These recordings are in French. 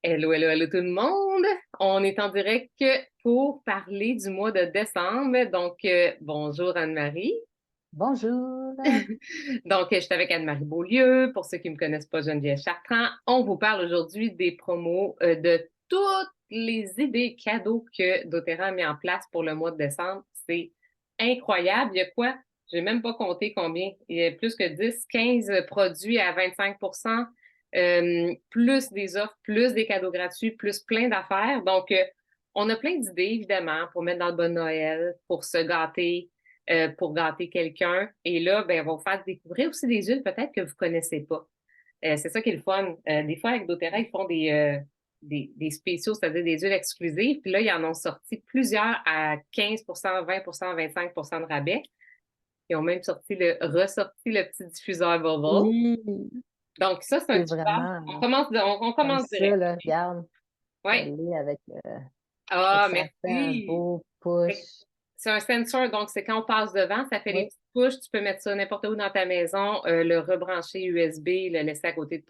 Hello, hello, hello tout le monde. On est en direct pour parler du mois de décembre. Donc, bonjour Anne-Marie. Bonjour. Donc, je suis avec Anne-Marie Beaulieu. Pour ceux qui ne me connaissent pas, Geneviève Chartrand. On vous parle aujourd'hui des promos de toutes les idées cadeaux que doTERRA a mis en place pour le mois de décembre. C'est incroyable. Il y a quoi? J'ai même pas compté combien. Il y a plus que 10, 15 produits à 25 plus des offres, plus des cadeaux gratuits, plus plein d'affaires. Donc, on a plein d'idées, évidemment, pour mettre dans le bon Noël, pour se gâter, pour gâter quelqu'un. Et là, ben, on va vous faire découvrir aussi des huiles peut-être que vous connaissez pas. C'est ça qui est le fun. Des fois, avec doTERRA, ils font des spéciaux, c'est-à-dire des huiles exclusives. Puis là, ils en ont sorti plusieurs à 15 20 25 de rabais. Ils ont même ressorti le petit diffuseur Bubble. Oui, Donc, ça, c'est un c'est super. vraiment On comme commence ça, direct. là, regarde. Je Oui. l'ai avec Ah, ça fait un merci. beau push. C'est un sensor, donc c'est quand on passe devant, ça fait les Oui, petites touches. Tu peux mettre ça n'importe où dans ta maison, le rebrancher USB, le laisser à côté de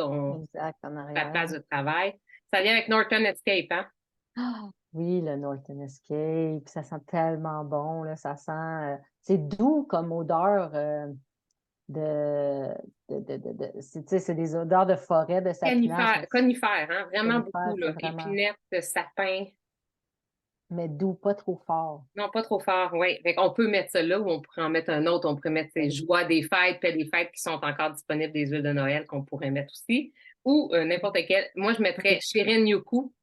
exact, en ta arrière. place de travail. Ça vient avec Norton Escape, hein? Ah, oui, le Norton Escape, ça sent tellement bon, là, ça sent, c'est doux comme odeur de, tu sais, c'est des odeurs de forêt, de sapinache, Conifère, hein? Vraiment conifère, beaucoup, c'est là. vraiment, Épinette, sapin. mais doux, pas trop fort. Non, pas trop fort, oui. Fait qu'on peut mettre ça là ou on pourrait en mettre un autre. On pourrait mettre ces Oui. joies des fêtes, puis des fêtes qui sont encore disponibles, des huiles de Noël qu'on pourrait mettre aussi. Ou n'importe quel. Moi, je mettrais Shirin Yuku.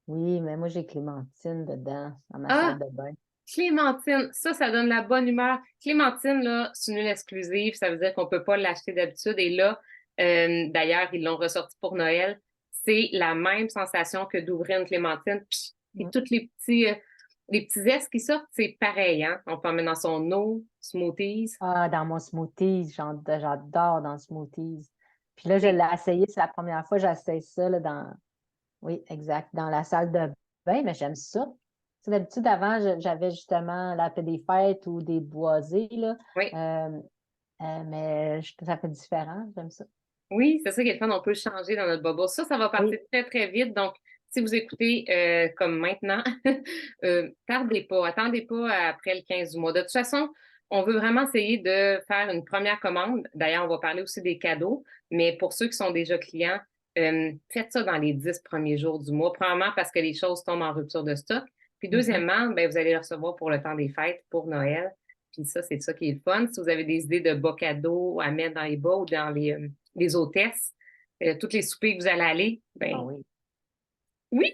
Oui, mais moi, j'ai Clémentine dedans, dans ma Ah, salle de bain. Clémentine, ça donne la bonne humeur. Clémentine, là, c'est une huile exclusive. Ça veut dire qu'on peut pas l'acheter d'habitude. Et là, d'ailleurs, ils l'ont ressorti pour Noël. C'est la même sensation que d'ouvrir une clémentine. Puis, et Mm. tous les petits zestes qui sortent, c'est pareil, hein. On peut en mettre dans son eau, smoothies. Ah, dans mon smoothie, j'adore dans le smoothies. Puis là, je l'ai essayé, c'est la première fois que j'essaye ça là, oui, exact, dans la salle de bain, mais j'aime ça. Tu sais, d'habitude, avant, j'avais justement la paix des fêtes ou des boisés, là, Oui, euh, mais ça fait différent, j'aime ça. oui, c'est ça qui est le fun. On peut le changer dans notre bubble. Ça va partir Oui, très, très vite. Donc, si vous écoutez comme maintenant, tardez pas, attendez pas après le 15 du mois. De toute façon, on veut vraiment essayer de faire une première commande. D'ailleurs, on va parler aussi des cadeaux. Mais pour ceux qui sont déjà clients, faites ça dans les 10 premiers jours du mois. Premièrement, parce que les choses tombent en rupture de stock. Puis mhm. deuxièmement, ben, vous allez le recevoir pour le temps des fêtes, pour Noël. Puis ça, c'est ça qui est le fun. Si vous avez des idées de bas cadeaux à mettre dans les bas ou dans les hôtesses, toutes les soupers que vous allez aller, Ah ben oui, oui.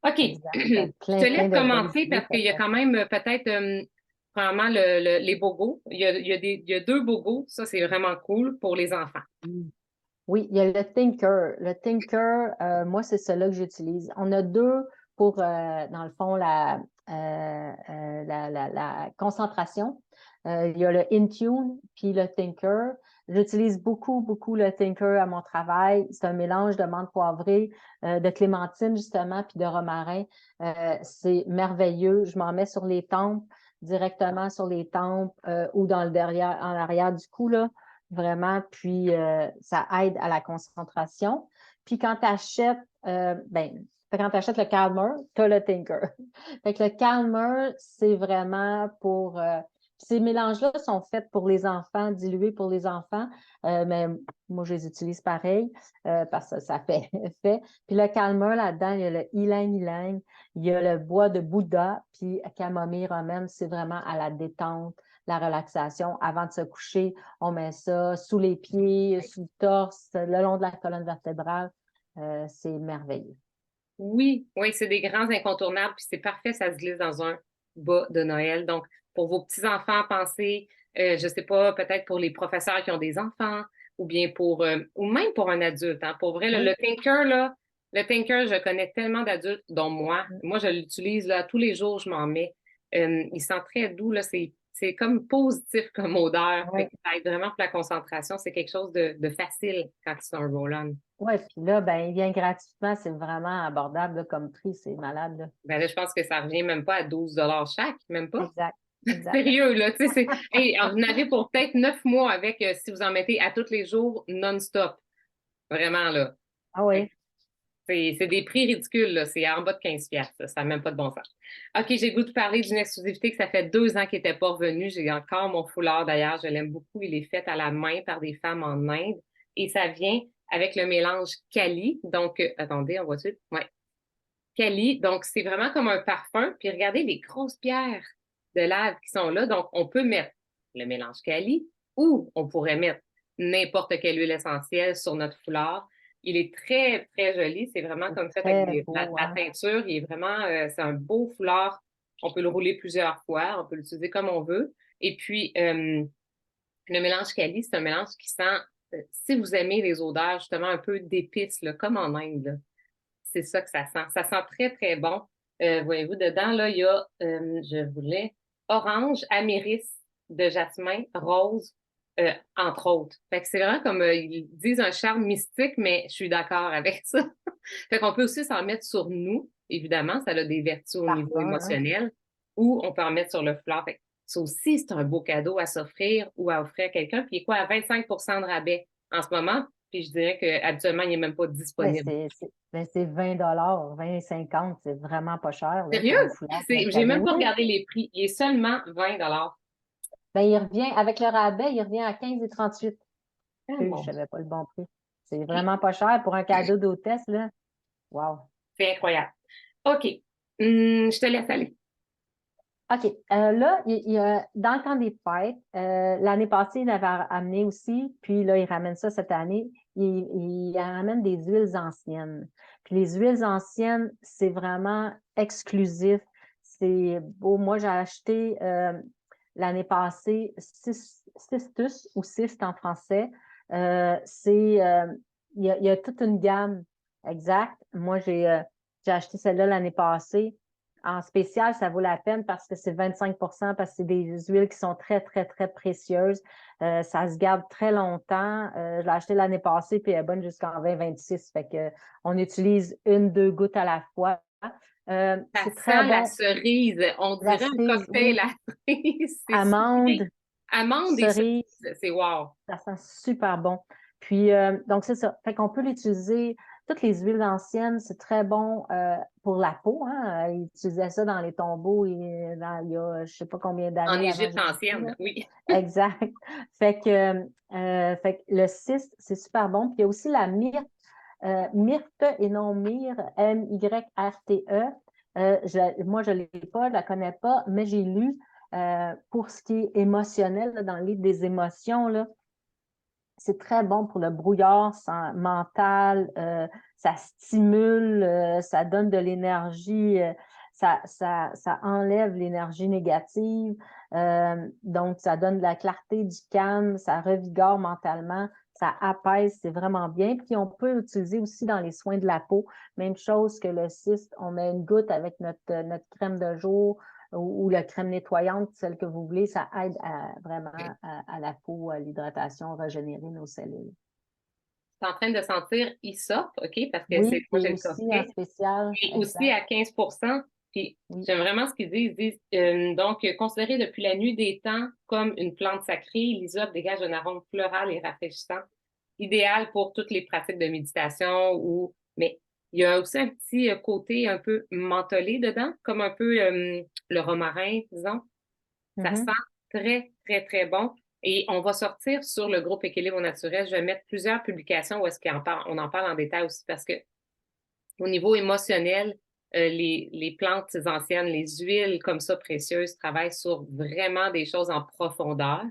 OK. exact. Je te Plein, plein laisse de belles commencer idées parce qu'il y a pour quand même peut-être probablement les bogos. Il y a deux bogos. Ça, c'est vraiment cool pour les enfants. Mm. Oui, il y a le Thinker. Le Thinker, moi, c'est celui-là que j'utilise. On a deux pour, dans le fond, la concentration. Il y a le Intune puis le Thinker. J'utilise beaucoup, beaucoup le Thinker à mon travail. C'est un mélange de menthe poivrée, de clémentine, justement, puis de romarin. C'est merveilleux. Je m'en mets sur les tempes, directement sur les tempes ou dans le derrière, en arrière du cou, là. Vraiment, puis ça aide à la concentration. Puis quand tu achètes, quand tu achètes le Calmer, tu as le Tinker. Fait que le Calmer, c'est vraiment pour. Ces mélanges-là sont faits pour les enfants, dilués pour les enfants, mais moi, je les utilise pareil parce que ça fait effet. Puis le Calmer, là-dedans, il y a le ylang ylang, il y a le bois de Bouddha, puis camomille romaine, c'est vraiment à la détente, la relaxation. Avant de se coucher, on met ça sous les pieds, sous le torse, le long de la colonne vertébrale. C'est merveilleux. Oui, oui, c'est des grands incontournables, puis c'est parfait, ça se glisse dans un bas de Noël. Donc, pour vos petits-enfants, pensez, je sais pas, peut-être pour les professeurs qui ont des enfants, ou bien ou même pour un adulte, hein. Pour vrai, Oui. Le Tinker, je connais tellement d'adultes, dont moi. Moi, je l'utilise, là, tous les jours, je m'en mets. Il sent très doux, là, c'est comme positif comme odeur. Fait Oui. que ça aide vraiment pour la concentration. C'est quelque chose de facile quand c'est un roll-on. Ouais, puis là, ben, il vient gratuitement, c'est vraiment abordable là, comme prix, c'est malade. Là. Ben là, je pense que ça revient même pas à 12 chaque, même pas. Exact, exact. Sérieux, là, tu sais, hey, vous en avez pour peut-être 9 mois avec, si vous en mettez à tous les jours, non-stop. Vraiment, là. Ah oui. C'est des prix ridicules, là. C'est en bas de 15 piastres. Ça n'a même pas de bon sens. OK, j'ai le goût de parler d'une exclusivité que ça fait 2 ans qu'il n'était pas revenu. J'ai encore mon foulard d'ailleurs. Je l'aime beaucoup. Il est fait à la main par des femmes en Inde. Et ça vient avec le mélange Kali. Donc, attendez, on voit tout. Ouais. Kali. Donc, c'est vraiment comme un parfum. Puis regardez les grosses pierres de lave qui sont là. Donc, on peut mettre le mélange Kali ou on pourrait mettre n'importe quelle huile essentielle sur notre foulard. Il est très, très joli. C'est vraiment C'est comme fait avec très beau, la hein? teinture. Il est vraiment, c'est un beau foulard. On peut le rouler plusieurs fois. On peut l'utiliser comme on veut. Et puis, le mélange Kali, c'est un mélange qui sent, si vous aimez les odeurs, justement, un peu d'épices, là, comme en Inde, là, c'est ça que ça sent. Ça sent très, très bon. Voyez-vous, dedans, là, il y a, je voulais, orange, améris de jasmin, rose, entre autres. Fait que c'est vraiment comme, ils disent un charme mystique, mais je suis d'accord avec ça. Fait qu'on peut aussi s'en mettre sur nous, évidemment, ça a des vertus au niveau Parfum, hein? émotionnel, ou on peut en mettre sur le fleur. Fait que ça aussi, c'est un beau cadeau à s'offrir ou à offrir à quelqu'un. Puis il est quoi, à 25 de rabais en ce moment? Puis je dirais qu'habituellement, il n'est même pas Ben, disponible. c'est 20 20,50, c'est vraiment pas cher là, pour un Sérieux? foulard pour un J'ai cadeau. même pas Oui, regardé les prix. Il est seulement 20 $. ben, il revient, avec le rabais, il revient à 15,38. Ah, Je mon savais pas le bon prix. C'est Dieu. vraiment pas cher pour un cadeau d'hôtesse, là. Wow. C'est incroyable. OK. Je te laisse aller. OK. Là, dans le temps des fêtes, l'année passée, il avait amené aussi, puis là, il ramène ça cette année. Il ramène des huiles anciennes. Puis les huiles anciennes, c'est vraiment exclusif. C'est beau. Moi, j'ai acheté l'année passée Cistus ou Cist en français. Il y a toute une gamme exacte. Moi, j'ai acheté celle-là l'année passée. En spécial, ça vaut la peine parce que c'est 25 parce que c'est des huiles qui sont très, très, très précieuses. Ça se garde très longtemps. Je l'ai acheté l'année passée, puis elle est bonne jusqu'en 2026. Fait que on utilise 1, 2 gouttes à la fois. Ça C'est très sent la bon. cerise. On La dirait un cerise, cocktail oui. à cerise. C'est Amande, sucré. Amande et cerise, cerise. C'est wow. ça sent super bon. Puis, donc, c'est ça. Fait qu'on peut l'utiliser. Toutes les huiles anciennes, c'est très bon pour la peau. Hein. Ils utilisaient ça dans les tombeaux il y a je sais pas combien En d'années avant Égypte Jésus-Christ. ancienne, Là. oui. Exact. Fait que le cyste, c'est super bon. Puis il y a aussi la myrte, myrte et non myrrhe, Myrte. Moi, je ne l'ai pas, je ne la connais pas, mais j'ai lu pour ce qui est émotionnel, là, dans le livre des émotions, là, c'est très bon pour le brouillard mental, ça stimule, ça donne de l'énergie, ça enlève l'énergie négative, donc ça donne de la clarté, du calme, ça revigore mentalement, ça apaise, c'est vraiment bien. Puis on peut l'utiliser aussi dans les soins de la peau, même chose que le cyste, on met une goutte avec notre crème de jour, ou la crème nettoyante, celle que vous voulez, ça aide vraiment à la peau, à l'hydratation, régénérer nos cellules. Je suis en train de sentir Aesop, OK? Parce que Oui, moi, qui est j'ai le aussi en coffret. spécial, Et aussi exact. à 15. Puis Oui. j'aime vraiment ce qu'ils disent. Ils disent donc, considéré depuis la nuit des temps comme une plante sacrée, l'hysope dégage un arôme floral et rafraîchissant, idéal pour toutes les pratiques de méditation ou. Mais il y a aussi un petit côté un peu mentholé dedans, comme un peu le romarin, disons. Ça sent Mhm. très, très, très bon. Et on va sortir sur le groupe Équilibre au naturel. Je vais mettre plusieurs publications où est-ce on en parle en détail aussi parce que au niveau émotionnel, les plantes anciennes, les huiles comme ça précieuses travaillent sur vraiment des choses en profondeur.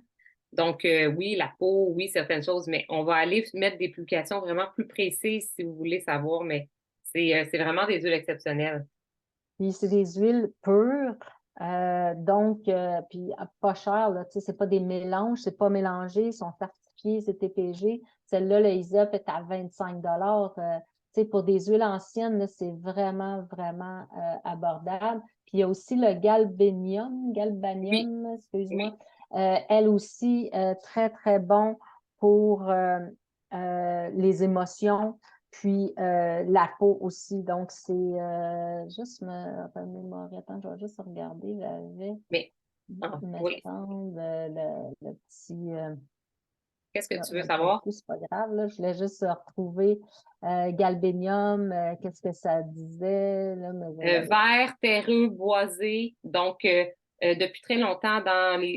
Donc, oui, la peau, oui, certaines choses, mais on va aller mettre des publications vraiment plus précises si vous voulez savoir, mais c'est vraiment des huiles exceptionnelles. Puis c'est des huiles pures, donc, puis pas chères, là, tu sais, c'est pas des mélanges, c'est pas mélangé, ils sont certifiés, c'est TPG. Celle-là, le ISOP est à 25 tu sais, pour des huiles anciennes, là, c'est vraiment, vraiment abordable. Puis il y a aussi le Oui, galbanium, oui. excuse-moi, elle aussi, très, très bon pour les émotions. Puis la peau aussi. Donc, c'est juste me remémorer. Attends, je vais juste regarder. J'avais Mais, me oui. semble le petit. Qu'est-ce que Là, tu veux pas du savoir? tout, c'est pas grave, là. Je voulais juste retrouver galbénium, qu'est-ce que ça disait, là, mais Vert, terreux, boisé. Donc, depuis très longtemps,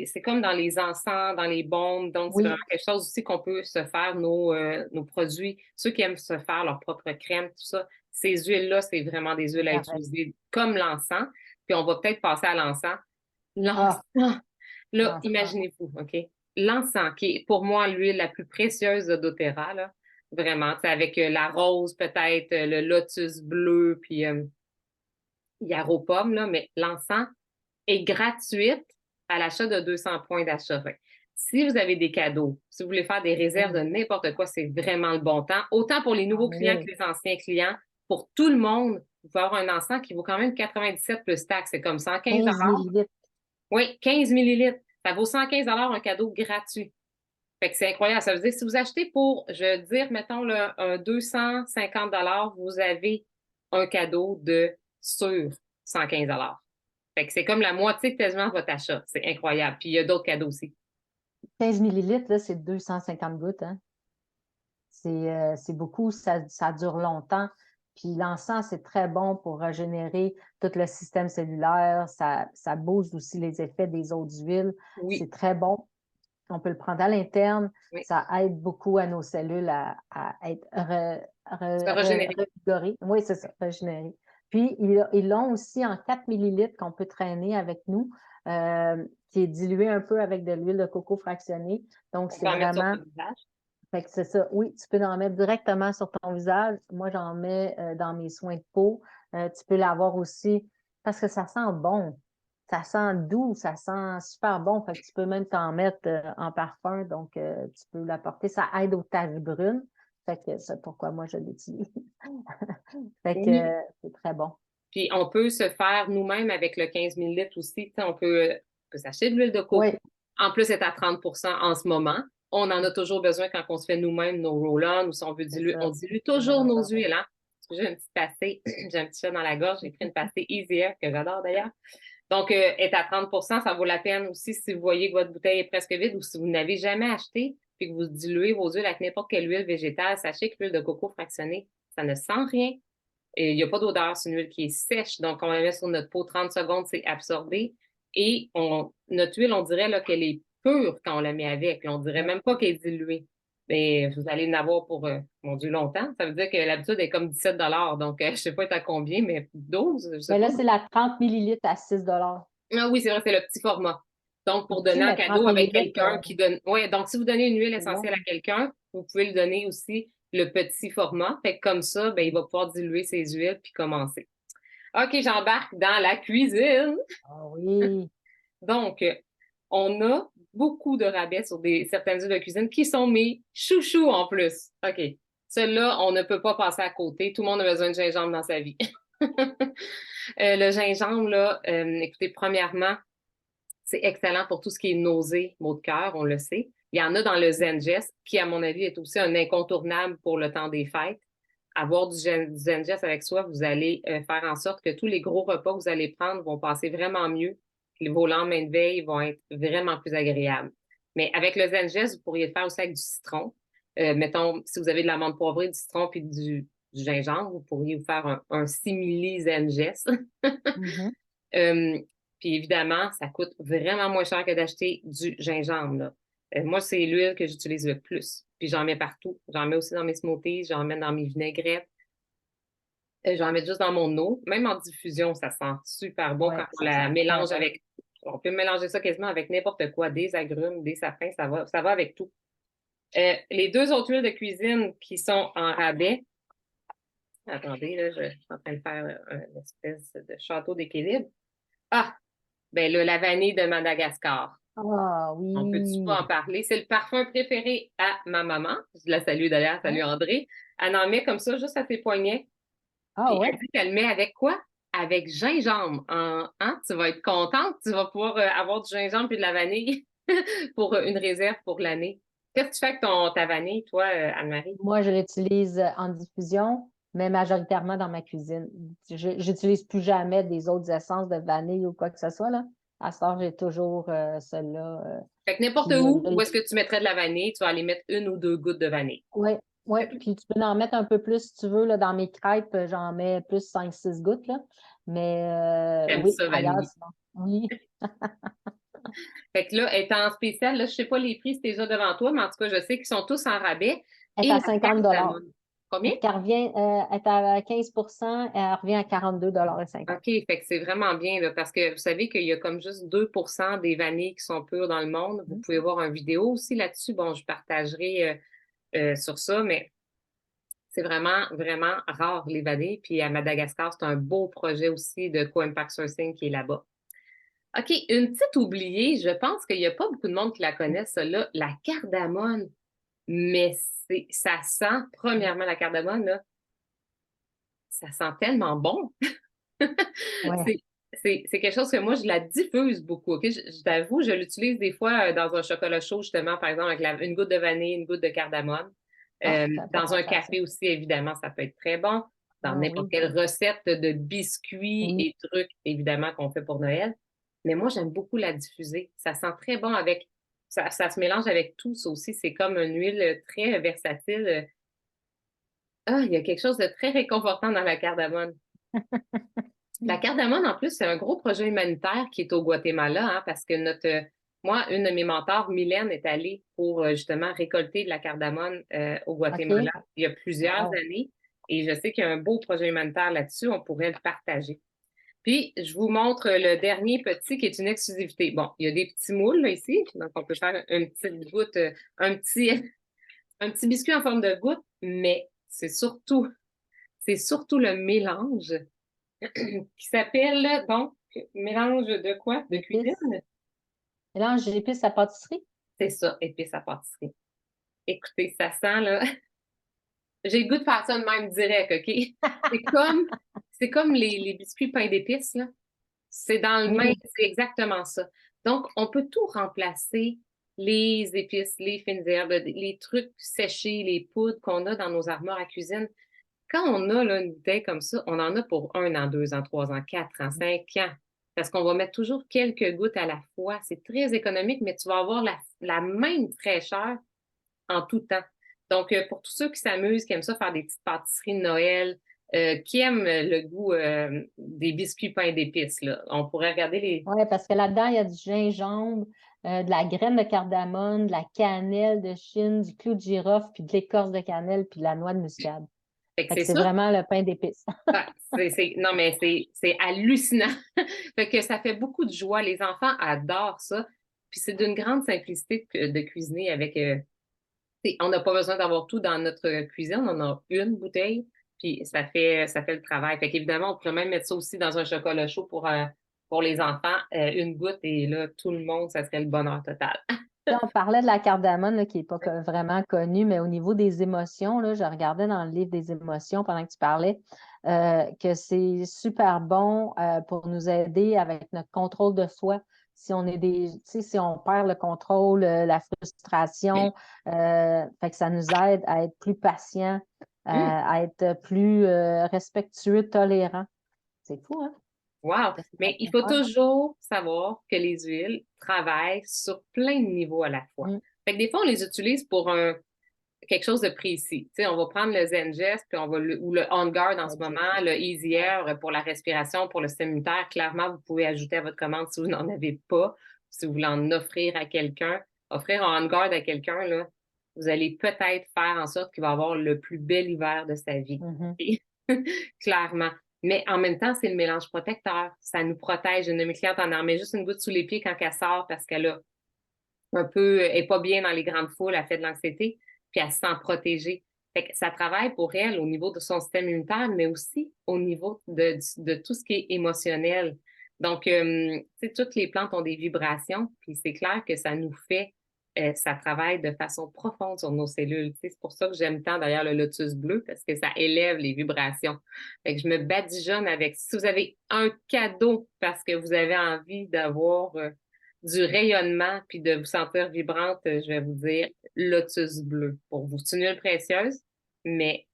c'est comme dans les encens, dans les baumes. Donc, c'est vraiment oui, quelque chose aussi qu'on peut se faire, nos produits. Ceux qui aiment se faire leur propre crème, tout ça, ces huiles-là, c'est vraiment des huiles à pareil. utiliser comme l'encens. Puis, on va peut-être passer à l'encens. L'encens, Ah, là, l'encens. imaginez-vous, OK? L'encens, qui est pour moi l'huile la plus précieuse de doTERRA, là, vraiment, tu sais, avec la rose, peut-être, le lotus bleu, puis Yaropomme, là, mais l'encens est gratuite à l'achat de 200 points d'achat. Fait si vous avez des cadeaux, si vous voulez faire des réserves de Oui, n'importe quoi, c'est vraiment le bon temps. Autant pour les nouveaux ah clients que oui. les anciens clients. Pour tout le monde, vous pouvez avoir un encens qui vaut quand même 97 plus taxes. C'est comme 115. 15 millilitres. Oui, 15 millilitres. Ça vaut 115 un cadeau gratuit. Fait que c'est incroyable. Ça veut dire, si vous achetez pour, je veux dire, mettons, là, un 250 vous avez un cadeau de sur 115. Fait que c'est comme la moitié de quasiment votre achat. C'est incroyable. Puis il y a d'autres cadeaux aussi. 15 millilitres, là, c'est 250 gouttes, hein. C'est beaucoup, ça dure longtemps. Puis l'encens, c'est très bon pour régénérer tout le système cellulaire. Ça booste aussi les effets des autres huiles. Oui, C'est très bon. On peut le prendre à l'interne. oui. Ça aide beaucoup à nos cellules à être Se régénérer. revigorées. Oui, c'est ça, régénérer. Puis, ils l'ont aussi en 4 millilitres qu'on peut traîner avec nous, qui est dilué un peu avec de l'huile de coco fractionnée. Donc, On c'est peut en mettre sur vraiment le visage. fait que c'est ça. Oui, tu peux en mettre directement sur ton visage. Moi, j'en mets dans mes soins de peau. Tu peux l'avoir aussi parce que ça sent bon. Ça sent doux, ça sent super bon. Fait que tu peux même t'en mettre en parfum. Donc, tu peux l'apporter. Ça aide aux taches brunes. Fait que c'est pourquoi moi je l'utilise. Fait que Oui. c'est très bon. Puis on peut se faire nous-mêmes avec le 15 millilitres aussi. Tu sais, on peut s'acheter de l'huile de coco. Oui, En plus, c'est à 30 en ce moment. On en a toujours besoin quand on se fait nous-mêmes nos roll-on ou si on veut c'est diluer. On ça. dilue On a toujours nos besoin. huiles, hein? Parce que j'ai une petite pastille, j'ai un petit chat dans la gorge, j'ai pris une pastille Easy Air que j'adore d'ailleurs. Donc, est à 30 ça vaut la peine aussi si vous voyez que votre bouteille est presque vide ou si vous n'avez jamais acheté puis que vous diluez vos huiles avec n'importe quelle huile végétale. Sachez que l'huile de coco fractionnée, ça ne sent rien. Et il n'y a pas d'odeur, c'est une huile qui est sèche. Donc, on la met sur notre peau 30 secondes, c'est absorbé. Et notre huile, on dirait là, qu'elle est pure quand on la met avec. Là, on dirait Oui. même pas qu'elle est diluée. Mais vous allez en avoir pour, mon Dieu, longtemps. Ça veut dire que l'habitude est comme 17. Donc, je ne sais pas à combien, mais 12, je ne sais Mais pas. là, c'est la 30 millilitres à 6 $. Ah oui, c'est vrai, c'est le petit format. Donc, C'est pour petit, donner en mais 30 cadeau avec millilitres, quelqu'un qui donne. Oui, donc si vous donnez une huile c'est essentielle à bon. quelqu'un, vous pouvez lui donner aussi le petit format. Fait que comme ça, ben, il va pouvoir diluer ses huiles puis commencer. OK, j'embarque dans la cuisine. Ah oui. Donc, on a beaucoup de rabais sur certaines huiles de cuisine qui sont mes chouchous en plus. OK. Ceux-là, on ne peut pas passer à côté. Tout le monde a besoin de gingembre dans sa vie. Le gingembre, là, écoutez, premièrement, c'est excellent pour tout ce qui est nausée, maux de cœur, on le sait. Il y en a dans le Zengest, qui, à mon avis, est aussi un incontournable pour le temps des fêtes. Avoir du Zengest avec soi, vous allez faire en sorte que tous les gros repas que vous allez prendre vont passer vraiment mieux. Vos lendemains de veille vont être vraiment plus agréables. Mais avec le Zengest, vous pourriez le faire aussi avec du citron. Mettons, si vous avez de l'amande poivrée, du citron puis du gingembre, vous pourriez vous faire un simili Zengest. Mhm. Euh, Puis évidemment, ça coûte vraiment moins cher que d'acheter du gingembre, là. Moi, c'est l'huile que j'utilise le plus. Puis j'en mets partout. J'en mets aussi dans mes smoothies, j'en mets dans mes vinaigrettes, j'en mets juste dans mon eau. Même en diffusion, ça sent super bon Oui, quand on ça la sent très mélange bon. avec. On peut mélanger ça quasiment avec n'importe quoi, des agrumes, des sapins, ça va avec tout. Les deux autres huiles de cuisine qui sont en rabais, attendez, là, je suis en train de faire une espèce de château d'équilibre. Ah, ben la vanille de Madagascar. Ah On peut-tu oui. pas en parler? C'est le parfum préféré à ma maman. Je la salue d'ailleurs. Salut Hein? André. Elle en met comme ça, juste à ses poignets. Ah Puis elle ouais. dit qu'elle le met avec quoi? Avec gingembre. Hein? Tu vas être contente. Tu vas pouvoir avoir du gingembre et de la vanille pour une réserve pour l'année. Qu'est-ce que tu fais avec ta vanille, toi, Anne-Marie? Moi, je l'utilise en diffusion, mais majoritairement dans ma cuisine. Je n'utilise plus jamais des autres essences de vanille ou quoi que ce soit, là. À ce temps, j'ai toujours celle-là. Fait que n'importe Puis où est-ce que tu mettrais de la vanille, tu vas aller mettre 1 ou 2 gouttes de vanille. ouais, ouais. Puis tu peux en mettre un peu plus si tu veux. Là, dans mes crêpes, j'en mets plus 5-6 gouttes. Là. Mais J'aime oui, ça, ailleurs, vanille. sinon. Oui. Fait que là, étant spécial, là, je sais pas les prix, c'est déjà devant toi, mais en tout cas, je sais qu'ils sont tous en rabais. Elle est Et à la 50 $. cardamome. Combien? Elle est à 15%, elle revient à 42,50 $. OK, fait que c'est vraiment bien, là, parce que vous savez qu'il y a comme juste 2% des vanilles qui sont pures dans le monde. Vous pouvez voir une vidéo aussi là-dessus. Bon, je partagerai sur ça, mais c'est vraiment, vraiment rare, les vanilles. Puis à Madagascar, c'est un beau projet aussi de co-impact sourcing qui est là-bas. OK, une petite oubliée, je pense qu'il n'y a pas beaucoup de monde qui la connaît, ça là, la cardamone. Mais ça sent, premièrement, la cardamone, là, ça sent tellement bon. Ouais. C'est c'est quelque chose que moi, je la diffuse beaucoup. OK? Je t'avoue, je l'utilise des fois dans un chocolat chaud, justement, par exemple, avec une goutte de vanille, une goutte de cardamome. Ah, je n'avais pas Dans un pensé à ça. café aussi, évidemment, ça peut être très bon. Dans Ah n'importe oui, quelle recette de biscuits oui. et trucs, évidemment, qu'on fait pour Noël. Mais moi, j'aime beaucoup la diffuser. Ça sent très bon avec. Ça se mélange avec tout, ça aussi. C'est comme une huile très versatile. Ah, il y a quelque chose de très réconfortant dans la cardamome. La cardamone, en plus, c'est un gros projet humanitaire qui est au Guatemala, hein, parce que moi, une de mes mentors, Mylène, est allée pour justement récolter de la cardamone au Guatemala OK. il y a plusieurs Wow. années. Et je sais qu'il y a un beau projet humanitaire là-dessus, on pourrait le partager. Puis, je vous montre le dernier petit qui est une exclusivité. Bon, il y a des petits moules là, ici, donc on peut faire une petite goutte, un petit biscuit en forme de goutte, mais c'est surtout le mélange qui s'appelle donc mélange de quoi? De Épices. cuisine? Mélange d'épices à pâtisserie. C'est ça, épices à pâtisserie. Écoutez, ça sent là. J'ai le goût de faire ça de même direct, OK? C'est comme, c'est comme les biscuits pain d'épices, là. C'est dans le même, Oui. c'est exactement ça. Donc, on peut tout remplacer, les épices, les fines herbes, les trucs séchés, les poudres qu'on a dans nos armoires à cuisine. Quand on a là, une bouteille comme ça, on en a pour 1 an, 2 ans, 3 ans, 4 ans, 5 ans. Parce qu'on va mettre toujours quelques gouttes à la fois. C'est très économique, mais tu vas avoir la même fraîcheur en tout temps. Donc, pour tous ceux qui s'amusent, qui aiment ça faire des petites pâtisseries de Noël, qui aiment le goût des biscuits pain d'épices, là, on pourrait regarder les. Oui, parce que là-dedans, il y a du gingembre, de la graine de cardamome, de la cannelle de Chine, du clou de girofle, puis de l'écorce de cannelle, puis de la noix de muscade. Fait que Fait que c'est c'est ça. vraiment le pain d'épices. Ah, non, mais c'est hallucinant. Fait que ça fait beaucoup de joie. Les enfants adorent ça. Puis c'est d'une grande simplicité de cuisiner avec. On n'a pas besoin d'avoir tout dans notre cuisine. On a une bouteille, puis ça fait le travail. Fait qu'évidemment, on pourrait même mettre ça aussi dans un chocolat chaud pour les enfants. Une goutte, et là, tout le monde, ça serait le bonheur total. Là, on parlait de la cardamone, là, qui n'est pas vraiment connue, mais au niveau des émotions, là, je regardais dans le livre des émotions pendant que tu parlais, que c'est super bon pour nous aider avec notre contrôle de soi. Si on est tu sais, si on perd le contrôle, la frustration, fait que ça nous aide à être plus patient, Hum, à être plus respectueux, tolérant. C'est fou, hein? wow! Qu'est-ce que ça Mais il peut faut faire? toujours savoir que les huiles travaillent sur plein de niveaux à la fois. Mm. Fait que des fois, on les utilise pour quelque chose de précis. Tu sais, on va prendre le Zengest, puis ou le On Guard en ce moment, le Easy Air pour la respiration, pour le système immunitaire. Clairement, vous pouvez ajouter à votre commande si vous n'en avez pas, si vous voulez en offrir à quelqu'un. Offrir un On Guard à quelqu'un, là, vous allez peut-être faire en sorte qu'il va avoir le plus bel hiver de sa vie. Mhm. Clairement. Mais en même temps, c'est le mélange protecteur. Ça nous protège. Une de mes clientes en met juste une goutte sous les pieds quand elle sort parce qu'elle a elle est pas bien dans les grandes foules, elle fait de l'anxiété, puis elle se sent protégée. Fait que ça travaille pour elle au niveau de son système immunitaire, mais aussi au niveau de tout ce qui est émotionnel. Donc, tu sais, toutes les plantes ont des vibrations, puis c'est clair que ça nous fait, ça travaille de façon profonde sur nos cellules. Tu sais, c'est pour ça que j'aime tant d'ailleurs le lotus bleu, parce que ça élève les vibrations. Fait que je me badigeonne avec. Si vous avez un cadeau parce que vous avez envie d'avoir du rayonnement puis de vous sentir vibrante, je vais vous dire lotus bleu pour vous. C'est une huile précieuse, mais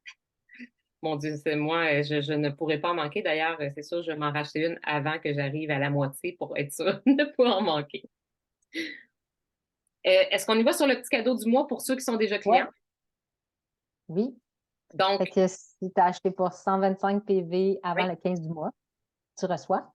mon Dieu, c'est moi, je ne pourrais pas en manquer. D'ailleurs, c'est sûr, je vais m'en racheter une avant que j'arrive à la moitié pour être sûre de ne pas en manquer. Est-ce qu'on y va sur le petit cadeau du mois pour ceux qui sont déjà Ouais, clients? oui. Donc, Fait que si tu as acheté pour 125 PV avant oui, le 15 du mois, tu reçois.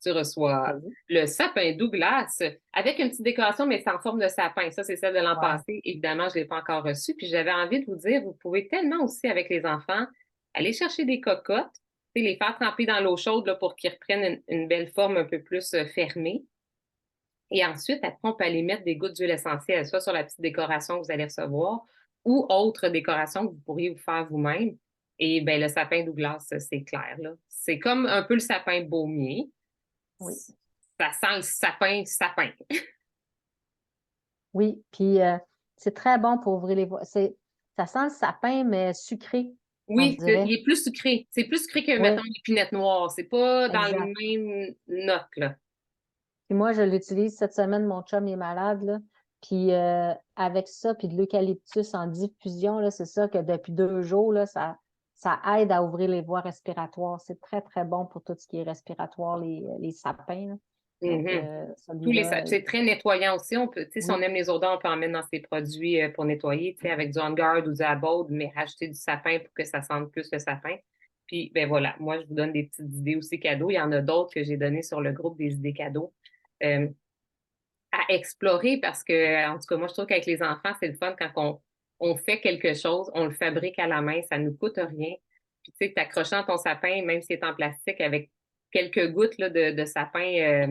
tu reçois Vas-y. le sapin Douglas avec une petite décoration, mais c'est en forme de sapin. Ça, c'est celle de l'an Ouais. passé. Évidemment, je ne l'ai pas encore reçu. Puis j'avais envie de vous dire, vous pouvez tellement aussi, avec les enfants, aller chercher des cocottes, les faire tremper dans l'eau chaude là, pour qu'ils reprennent une belle forme un peu plus fermée. Et ensuite, après, on peut aller mettre des gouttes d'huile essentielle, soit sur la petite décoration que vous allez recevoir ou autre décoration que vous pourriez vous faire vous-même. Et bien, le sapin Douglas, c'est clair, là. C'est comme un peu le sapin baumier. Oui. Ça sent le sapin, sapin. Oui. Puis c'est très bon pour ouvrir les voies. Ça sent le sapin, mais sucré, on Oui, il dirait. est plus sucré. C'est plus sucré que, mettons, Oui, l'épinette noire. C'est pas dans le exact. même note, là. Puis moi, je l'utilise cette semaine, mon chum est malade, là. Puis avec ça, puis de l'eucalyptus en diffusion, là, c'est ça que depuis 2 jours, là, ça aide à ouvrir les voies respiratoires. C'est très, très bon pour tout ce qui est respiratoire, les sapins, là. Donc, Mhm. celui-là, C'est très nettoyant aussi. On peut, tu sais, si on oui, aime les odeurs, on peut en mettre dans ses produits pour nettoyer, tu sais, avec du On Guard ou du Abode, mais rajouter du sapin pour que ça sente plus le sapin. Puis, ben voilà, moi, je vous donne des petites idées aussi cadeaux. Il y en a d'autres que j'ai données sur le groupe des idées cadeaux euh, à explorer parce que, en tout cas, moi, je trouve qu'avec les enfants, c'est le fun quand on fait quelque chose, on le fabrique à la main, ça ne nous coûte rien. Puis, tu sais, t'accrochant ton sapin, même s'il est en plastique, avec quelques gouttes là, de sapin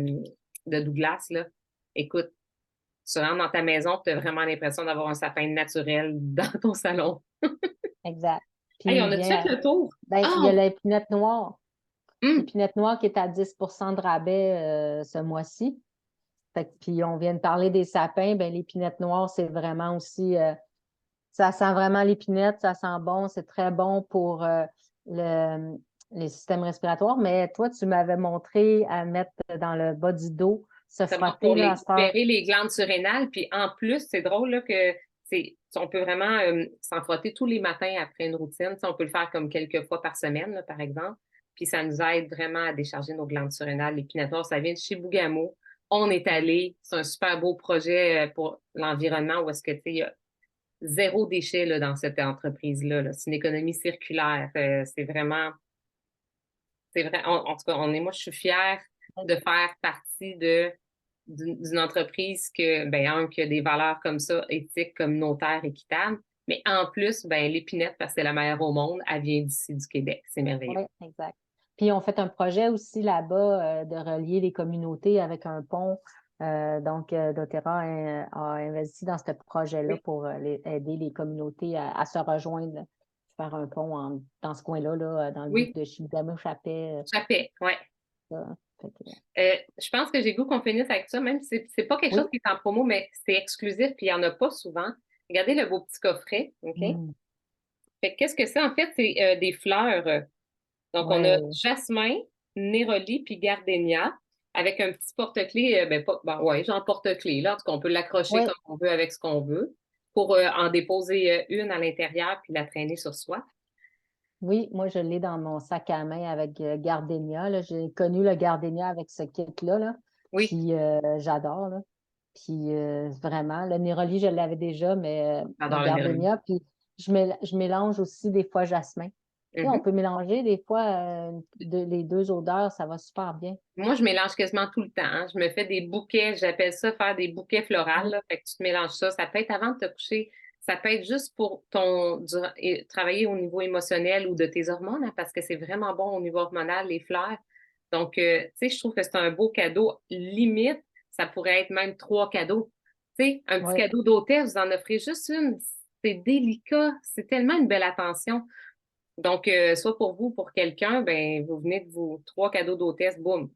de Douglas, là, écoute, tu rentres dans ta maison, tu as vraiment l'impression d'avoir un sapin naturel dans ton salon. exact. Hey, Puis on il a-tu fait vient, le tour? ben, il y Ah! a l'épinette noire. Hum, L'épinette noire qui est à 10% de rabais ce mois-ci. Fait que, puis on vient de parler des sapins, ben l'épinette noire, c'est vraiment aussi ça sent vraiment l'épinette, ça sent bon, c'est très bon pour le, les systèmes respiratoires. Mais toi, tu m'avais montré à mettre dans le bas du dos, se c'est bon frotter pour là, à cette heure. libérer les glandes surrénales. Puis en plus, c'est drôle là, que on peut vraiment s'en frotter tous les matins après une routine. On peut le faire comme quelques fois par semaine, là, par exemple. Puis ça nous aide vraiment à décharger nos glandes surrénales. L'épinette noire, ça vient de chez Bougamo. On est allé. C'est un super beau projet pour l'environnement où est-ce que, tu sais, il y a zéro déchet là, dans cette entreprise-là. Là. C'est une économie circulaire. C'est vraiment, c'est vrai. En tout cas, moi, je suis fière de faire partie d'une entreprise qui a des valeurs comme ça, éthiques, communautaires, équitables. Mais en plus, l'épinette, parce que c'est la meilleure au monde, elle vient d'ici, du Québec. C'est merveilleux. Oui, exact. Puis on fait un projet aussi là-bas de relier les communautés avec un pont. Donc, doTERRA a investi dans ce projet-là Oui, pour aider les communautés à se rejoindre, là, faire un pont dans ce coin-là, là, dans le bout oui, de Chibougamau-Chapais. tout à fait. Ouais. Ça. Fait que, Je pense que j'ai goût qu'on finisse avec ça, même si c'est pas quelque oui. chose qui est en promo, mais c'est exclusif, puis il n'y en a pas souvent. Regardez le beau petit coffret, OK? Mm. Fait que qu'est-ce que c'est? En fait, c'est des fleurs. Donc, on a Ouais. jasmin, néroli, puis gardénia, avec un petit porte-clés, ouais, genre porte-clés, là. En tout cas, on peut l'accrocher Ouais. comme on veut avec ce qu'on veut pour en déposer une à l'intérieur puis la traîner sur soi. Oui, moi, je l'ai dans mon sac à main avec Gardenia, là. J'ai connu le Gardenia avec ce kit-là, là. Oui, Puis j'adore, là. Puis vraiment, le Néroli, je l'avais déjà, mais le j'adore le néroli. Gardenia, puis je mélange aussi des fois jasmin. Tu sais, on Mhm. peut mélanger des fois les deux odeurs, ça va super bien. Moi, je mélange quasiment tout le temps, hein. Je me fais des bouquets, j'appelle ça faire des bouquets floraux, Mm. là. Fait que tu te mélanges ça. Ça peut être avant de te coucher, ça peut être juste pour travailler au niveau émotionnel ou de tes hormones, hein, parce que c'est vraiment bon au niveau hormonal, les fleurs. Donc, tu sais, je trouve que c'est un beau cadeau. Limite, ça pourrait être même 3 cadeaux. Tu sais, un petit Oui, cadeau d'hôtesse, vous en offrez juste une. C'est délicat. C'est tellement une belle attention. Donc, soit pour vous, pour quelqu'un, ben, vous venez de vous 3 cadeaux d'hôtesse, boum.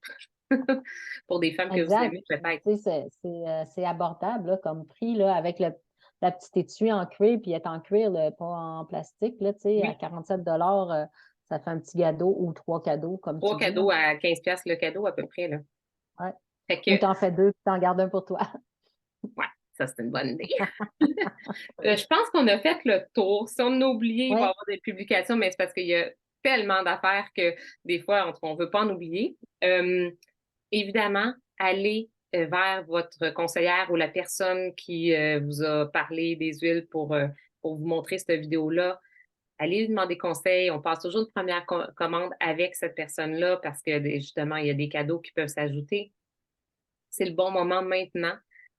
Pour des femmes que vous exact. aimez, Puis, peut-être. tu sais, c'est abordable là, comme prix là, avec la petite étui en cuir, puis elle est en cuir, là, pas en plastique. Là, tu sais, à Oui, 47 ça fait un petit cadeau ou 3 cadeaux, comme tu trois dis. Là. cadeaux à 15$ le cadeau à peu près, là. Ouais. Fait que, Ou t'en fais deux, puis t'en gardes un pour toi. ouais, ça, c'est une bonne idée. Je pense qu'on a fait le tour. Si on a oublié, il va y Oui, avoir des publications, mais c'est parce qu'il y a tellement d'affaires que des fois, on ne veut pas en oublier. Évidemment, allez vers votre conseillère ou la personne qui vous a parlé des huiles pour vous montrer cette vidéo-là. Allez lui demander conseil. On passe toujours une première commande avec cette personne-là parce que justement, il y a des cadeaux qui peuvent s'ajouter. C'est le bon moment maintenant.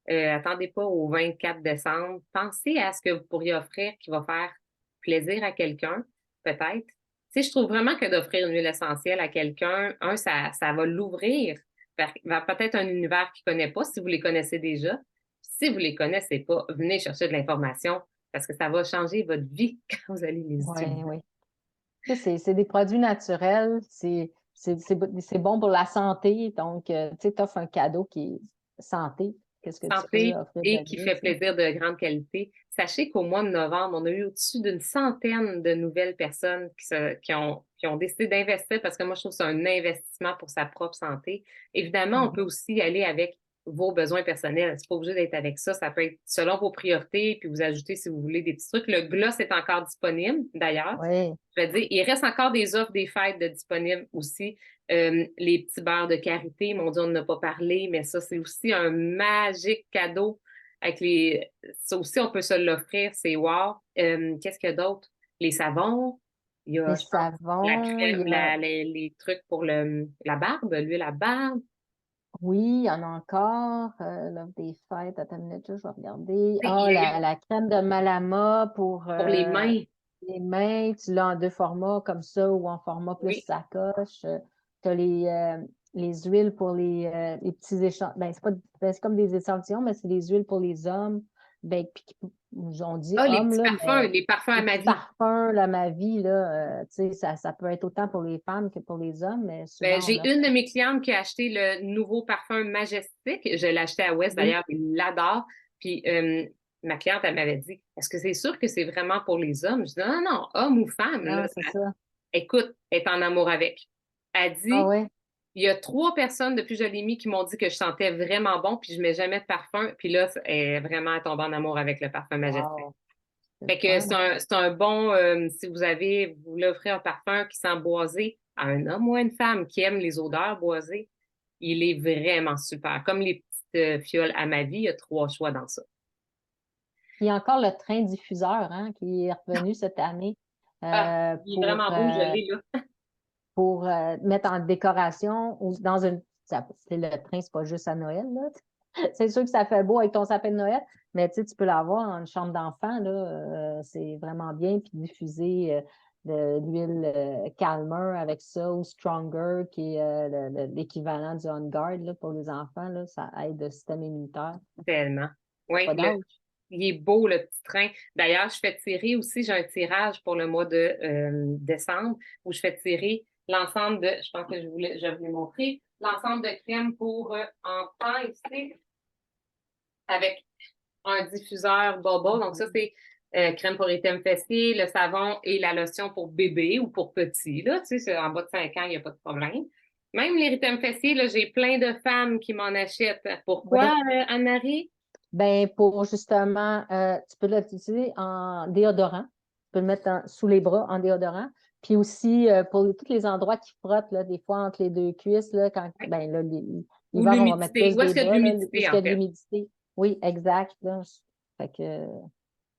Attendez pas au 24 décembre. Pensez à ce que vous pourriez offrir qui va faire plaisir à quelqu'un, peut-être. Tu sais, je trouve vraiment que d'offrir une huile essentielle à quelqu'un, ça va l'ouvrir vers peut-être un univers qu'il ne connaît pas, si vous les connaissez déjà. Si vous ne les connaissez pas, venez chercher de l'information parce que ça va changer votre vie quand vous allez les Oui, utiliser. oui. C'est des produits naturels, c'est bon pour la santé. Donc, tu sais, tu offres un cadeau qui est santé. Qu'est-ce que tu peux Santé offrir et de qui mieux, fait tu sais? plaisir de grande qualité. Sachez qu'au mois de novembre, on a eu au-dessus d'une centaine de nouvelles personnes qui ont décidé d'investir parce que moi, je trouve que c'est un investissement pour sa propre santé. Évidemment, on peut Mhm. aussi aller avec vos besoins personnels. C'est pas obligé d'être avec ça. Ça peut être selon vos priorités, puis vous ajoutez, si vous voulez, des petits trucs. Le gloss est encore disponible, d'ailleurs. Oui. Je veux dire, il reste encore des offres des fêtes de disponibles aussi. Les petits beurres de karité, mon Dieu, on n'en a pas parlé, mais ça, c'est aussi un magique cadeau. Ça aussi, on peut se l'offrir, c'est wow. Qu'est-ce qu'il y a d'autre? Les savons. Il y a, Les je pense, la savons, il crème, y a, les trucs pour la barbe, l'huile à barbe. oui, il y en a encore. L'offre des fêtes, attends une minute, je vais regarder. Tu sais, Ah, il y a la crème de Malama pour pour les mains. les mains, tu l'as en deux formats comme ça ou en format plus Oui. sacoche. Tu as les huiles pour les petits échantillons. Ben, c'est pas, ben, c'est comme des échantillons, mais c'est des huiles pour les hommes. Ben, puis nous ont dit Ah, hommes, là, mais les parfums à les ma petits vie. parfums, là, ma vie, là, tu sais, ça peut être autant pour les femmes que pour les hommes, mais Ben, souvent on j'ai offre. une de mes clientes qui a acheté le nouveau parfum Majestic. Je l'ai acheté à West Oui, d'ailleurs, il l'adore. Puis ma cliente, elle m'avait dit, est-ce que c'est sûr que c'est vraiment pour les hommes? Je dis, non, non, non, homme ou femme, là, non, c'est ça. écoute, elle est en amour avec. Elle Ah dit, ouais. il y a 3 personnes depuis que je l'ai mis qui m'ont dit que je sentais vraiment bon, puis je mets jamais de parfum. Puis là, elle est vraiment tombée en amour avec le parfum Majestic. Wow, c'est le Fait que fun. c'est un bon, si vous voulez offrir un parfum qui sent boisé à un homme ou à une femme qui aime les odeurs boisées, il est vraiment super. Comme les petites fioles à ma vie, il y a 3 choix dans ça. Il y a encore le train diffuseur hein, qui est revenu cette année Ah, euh, il est pour, vraiment beau, je euh, l'ai là. pour mettre en décoration ou dans une. Le train, c'est pas juste à Noël, là. C'est sûr que ça fait beau avec ton sapin de Noël, mais tu l'avoir en chambre d'enfant, là, c'est vraiment bien. Puis diffuser de l'huile Calmer avec ça ou Stronger, qui est l'équivalent du On Guard là, pour les enfants, là, ça aide le système immunitaire. Tellement. Il n'y a Oui, pas d'âge. il est beau, le petit train. D'ailleurs, je fais tirer aussi, j'ai un tirage pour le mois de décembre où je fais tirer l'ensemble de, je pense que je voulais montrer, l'ensemble de crèmes pour enfants ici avec un diffuseur Bubble. Donc, ça, c'est crème pour étème fessier, le savon et la lotion pour bébé ou pour petit. Là, tu sais, en bas de 5 ans, il n'y a pas de problème. Même l'érythème fessier, là, j'ai plein de femmes qui m'en achètent. Pourquoi, Oui. Anne-Marie? Ben, pour justement, tu peux l'utiliser en déodorant. Tu peux le mettre sous les bras en déodorant. Puis aussi, pour tous les endroits qui frottent, là, des fois entre les deux cuisses, là, quand, ben, là, Ou l'hiver, on va mettre l'humidité. plus Où est-ce des qu'il y a de bas, là, où l'humidité, il y en a de fait? l'humidité. Oui, exact. Là. Fait que,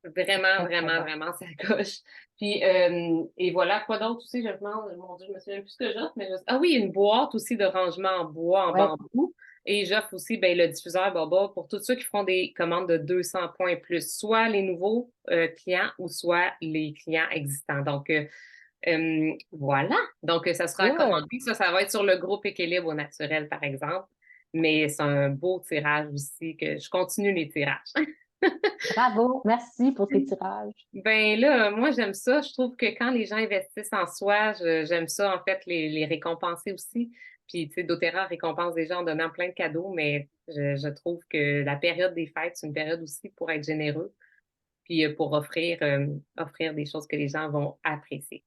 Vraiment, très, très vraiment, bon. vraiment, ça coche. Puis, et voilà, quoi d'autre aussi, je me demande, mon Dieu, je me souviens plus ce que j'offre, mais ah oui, une boîte aussi de rangement en bois, en Ouais. bambou. Et j'offre aussi ben, le diffuseur Baba pour tous ceux qui feront des commandes de 200 points et plus, soit les nouveaux clients ou soit les clients existants. Donc, voilà. Donc, ça sera à Good. commenter. Ça va être sur le groupe Équilibre au naturel, par exemple. Mais c'est un beau tirage aussi, que je continue les tirages. Bravo. Merci pour tes tirages. Ben là, moi j'aime ça. Je trouve que quand les gens investissent en soi, j'aime ça en fait les récompenser aussi. Puis tu sais, doTERRA récompense des gens en donnant plein de cadeaux, mais je trouve que la période des fêtes, c'est une période aussi pour être généreux, puis pour offrir des choses que les gens vont apprécier.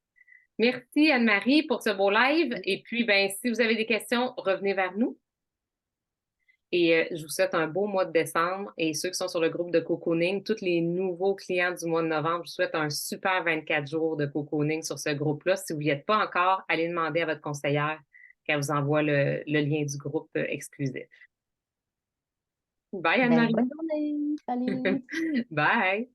Merci Anne-Marie pour ce beau live. Et puis ben si vous avez des questions, revenez vers nous. Et je vous souhaite un beau mois de décembre. Et ceux qui sont sur le groupe de cocooning, tous les nouveaux clients du mois de novembre, je vous souhaite un super 24 jours de cocooning sur ce groupe-là. Si vous n'y êtes pas encore, allez demander à votre conseillère qu'elle vous envoie le lien du groupe exclusif. Bye, Ben, Anne-Marie. bonne journée. Salut. Bye.